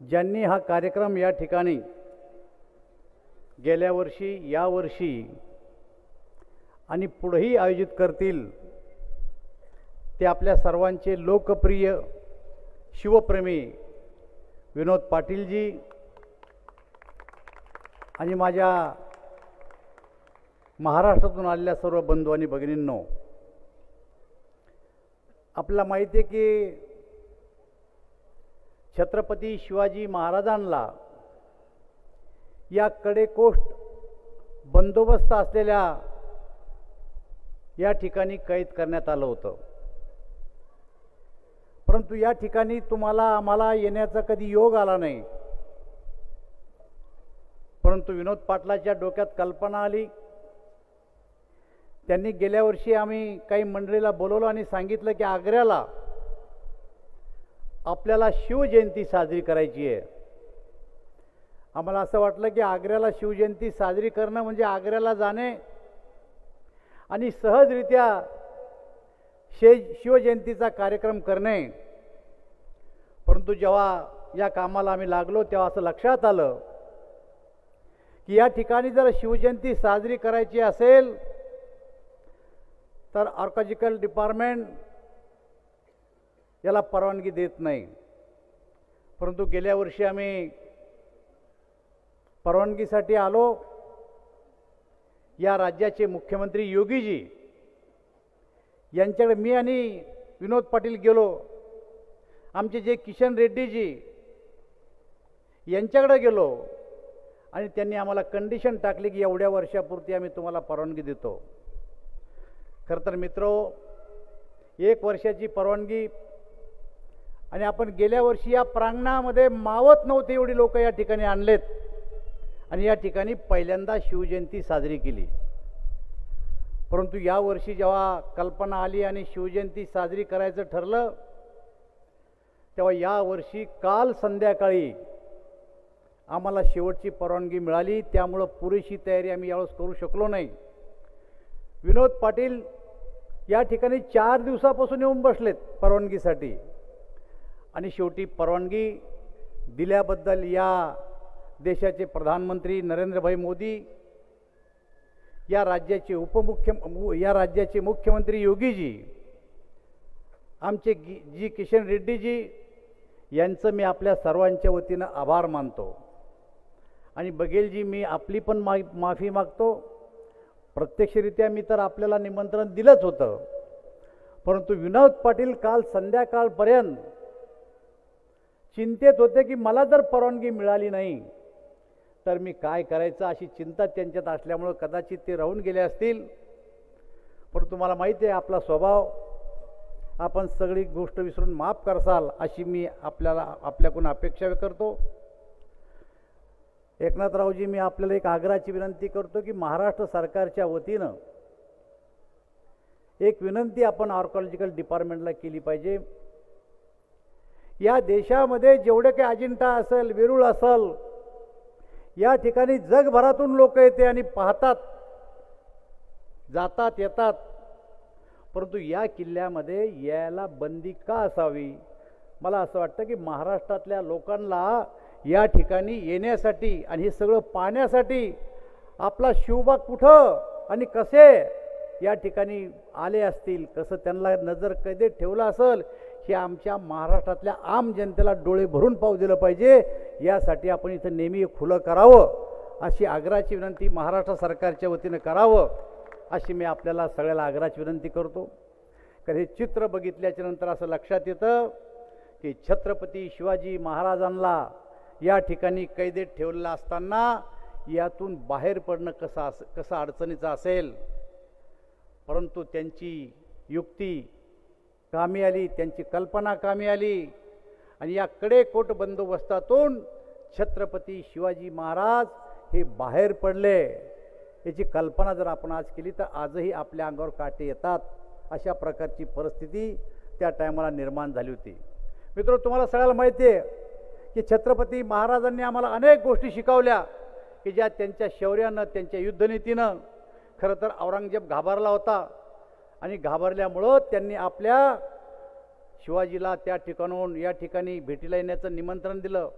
ज्यांनी हा कार्यक्रम या ठिकाणी गेल्या वर्षी, या वर्षी आणि पुढेही आयोजित करतील ते आपल्या सर्वांचे लोकप्रिय शिवप्रेमी विनोद पाटीलजी आणि माझ्या महाराष्ट्रातून आलेल्या सर्व बंधू आणि भगिनींनो, आपल्याला माहिती आहे की छत्रपती शिवाजी महाराजांना या कडेकोट बंदोबस्त असलेल्या या ठिकाणी कैद करण्यात आलं होतं. परंतु या ठिकाणी तुम्हाला आम्हाला येण्याचा कधी योग आला नाही. परंतु विनोद पाटलाच्या डोक्यात कल्पना आली. त्यांनी गेल्या वर्षी आम्ही काही मंडळीला बोलवलं आणि सांगितलं की आग्र्याला आपल्याला शिवजयंती साजरी करायची आहे. आम्हाला असं वाटलं की आग्र्याला शिवजयंती साजरी करणं म्हणजे आग्र्याला जाणे आणि सहजरित्या शिवजयंतीचा कार्यक्रम करणे. परंतु जेव्हा या कामाला आम्ही लागलो तेव्हा असं लक्षात आलं की या ठिकाणी जर शिवजयंती साजरी करायची असेल तर आर्कॉलॉजिकल डिपार्टमेंट याला परवानगी देत नाही. परंतु गेल्या वर्षी आम्ही परवानगीसाठी आलो. या राज्याचे मुख्यमंत्री योगीजी यांच्याकडे मी आणि विनोद पाटील गेलो. आमचे जे किशन रेड्डीजी यांच्याकडे गेलो आणि त्यांनी आम्हाला कंडिशन टाकली की एवढ्या वर्षापुरती आम्ही तुम्हाला परवानगी देतो. खरं तर मित्रो, 1 वर्षाची परवानगी आणि आपण गेल्या वर्षी या प्रांगणामध्ये मावत नव्हते एवढी लोक या ठिकाणी आणलेत आणि या ठिकाणी पहिल्यांदा शिवजयंती साजरी केली. परंतु या वर्षी जेव्हा कल्पना आली आणि शिवजयंती साजरी करायचं ठरलं तेव्हा या वर्षी काल संध्याकाळी आम्हाला शेवटची परवानगी मिळाली. त्यामुळं पुरेशी तयारी आम्ही यावेळेस करू शकलो नाही. विनोद पाटील या ठिकाणी 4 दिवसापासून येऊन बसलेत परवानगीसाठी आणि शेवटी परवानगी दिल्याबद्दल या देशाचे प्रधानमंत्री नरेंद्रभाई मोदी, या राज्याचे मुख्यमंत्री योगीजी, आमचे जी किशन रेड्डीजी यांचं मी आपल्या सर्वांच्या वतीनं आभार मानतो. आणि बघेलजी, मी आपली पण माफी मागतो. प्रत्यक्षरित्या मी तर आपल्याला निमंत्रण दिलंच होतं, परंतु विनोद पाटील काल संध्याकाळपर्यंत चिंतेत होते की मला जर परवानगी मिळाली नाही तर मी काय करायचं अशी चिंता त्यांच्यात असल्यामुळं कदाचित ते राहून गेले असतील. परंतु मला माहिती आहे आपला स्वभाव, आपण सगळी गोष्ट विसरून माफ करसाल अशी मी आपल्याकडून अपेक्षा करतो. एकनाथरावजी, मी आपल्याला एक आग्रहाची विनंती करतो की महाराष्ट्र सरकारच्या वतीनं एक विनंती आपण आर्कॉलॉजिकल डिपार्टमेंटला केली पाहिजे. या देशामध्ये जेवढे काही अजिंठा असेल, वेरूळ असेल, या ठिकाणी जगभरातून लोक येते आणि पाहतात, जातात, येतात. परंतु या किल्ल्यामध्ये यायला बंदी का असावी? मला असं वाटतं की महाराष्ट्रातल्या लोकांना या ठिकाणी येण्यासाठी आणि हे सगळं पाहण्यासाठी आपला शिवबा कुठं आणि कसे या ठिकाणी आले असतील, कसं त्यांना नजर कैदेत ठेवलं असेल, हे आमच्या महाराष्ट्रातल्या आम जनतेला डोळे भरून पाहू दिलं पाहिजे. यासाठी आपण इथं नेहमी खुलं करावं अशी आग्रहाची विनंती महाराष्ट्र सरकारच्या वतीनं करावं अशी मी आपल्याला सगळ्याला आग्रहाची विनंती करतो. कारण हे चित्र बघितल्याच्या नंतर असं लक्षात येतं की छत्रपती शिवाजी महाराजांना या ठिकाणी कैदेत ठेवलेलं असताना यातून बाहेर पडणं कसं अडचणीचं असेल. परंतु त्यांची युक्ती कामी आली, त्यांची कल्पना कामी आली आणि या कडेकोट बंदोबस्तातून छत्रपती शिवाजी महाराज हे बाहेर पडले. याची कल्पना जर आपण आज केली तर आजही आपल्या अंगावर काटे येतात. अशा प्रकारची परिस्थिती त्या टायमाला निर्माण झाली होती. मित्र, तुम्हाला सगळ्याला माहिती आहे की छत्रपती महाराजांनी आम्हाला अनेक गोष्टी शिकवल्या की ज्या त्यांच्या शौर्यानं, त्यांच्या युद्धनीतीनं खरं तर औरंगजेब घाबरला होता आणि घाबरल्यामुळं त्यांनी आपल्या शिवाजीला त्या ठिकाणून या ठिकाणी भेटीला येण्याचं निमंत्रण दिलं.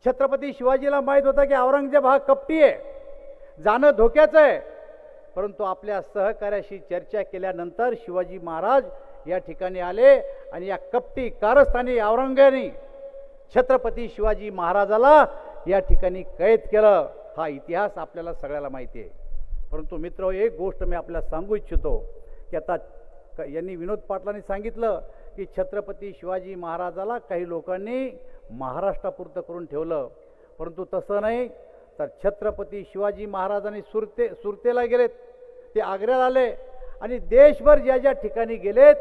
छत्रपती शिवाजीला माहीत होतं की औरंगजेब हा कपटी आहे, जाणं धोक्याचं आहे, परंतु आपल्या सहकार्याशी चर्चा केल्यानंतर शिवाजी महाराज या ठिकाणी आले आणि या कपटी कारस्थानी औरंगजेबाने छत्रपती शिवाजी महाराजाला या ठिकाणी कैद केलं. हा इतिहास आपल्याला सगळ्याला माहिती आहे. परंतु मित्र, एक गोष्ट मी आपल्याला सांगू इच्छितो की आता यांनी विनोद पाटलांनी सांगितलं की छत्रपती शिवाजी महाराजाला काही लोकांनी महाराष्ट्रापुरतं करून ठेवलं, परंतु तसं नाही. तर छत्रपती शिवाजी महाराजांनी सुरतेला गेलेत, ते आग्र्याला आले आणि देशभर ज्या ज्या ठिकाणी गेलेत,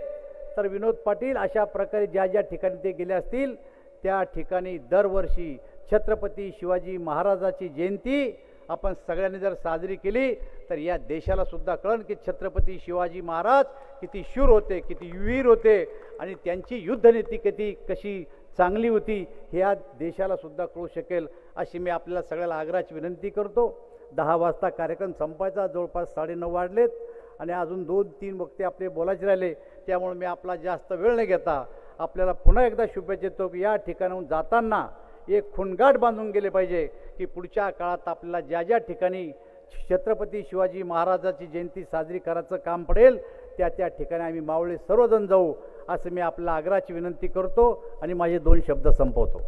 तर विनोद पाटील अशा प्रकारे ज्या ज्या ठिकाणी ते गेले असतील त्या ठिकाणी दरवर्षी छत्रपती शिवाजी महाराजाची जयंती आपण सगळ्यांनी जर साजरी केली तर या देशाला सुद्धा कळेल की छत्रपती शिवाजी महाराज किती शूर होते, किती वीर होते आणि त्यांची युद्धनीती कशी चांगली होती हे या देशाला सुद्धा कळू शकेल. अशी मी आपल्याला सगळ्याला आग्रहाची विनंती करतो. 10 वाजता कार्यक्रम संपायचा, जवळपास 9:30 वाजलेत आणि अजून 2-3 वक्ते आपले बोलायचे राहिले. त्यामुळे मी आपला जास्त वेळ न घेता आपल्याला पुन्हा एकदा शुभेच्छा देतो की या ठिकाणाहून जाताना एक खुणगाठ बांधून गेले पाहिजे की पुढच्या काळात आपल्याला ज्या ज्या ठिकाणी छत्रपती शिवाजी महाराजाची जयंती साजरी करायचं काम पडेल त्या ठिकाणी आम्ही मावळे सर्वजण जाऊ, असं मी आपल्याला आग्रहाची विनंती करतो आणि माझे 2 शब्द संपवतो.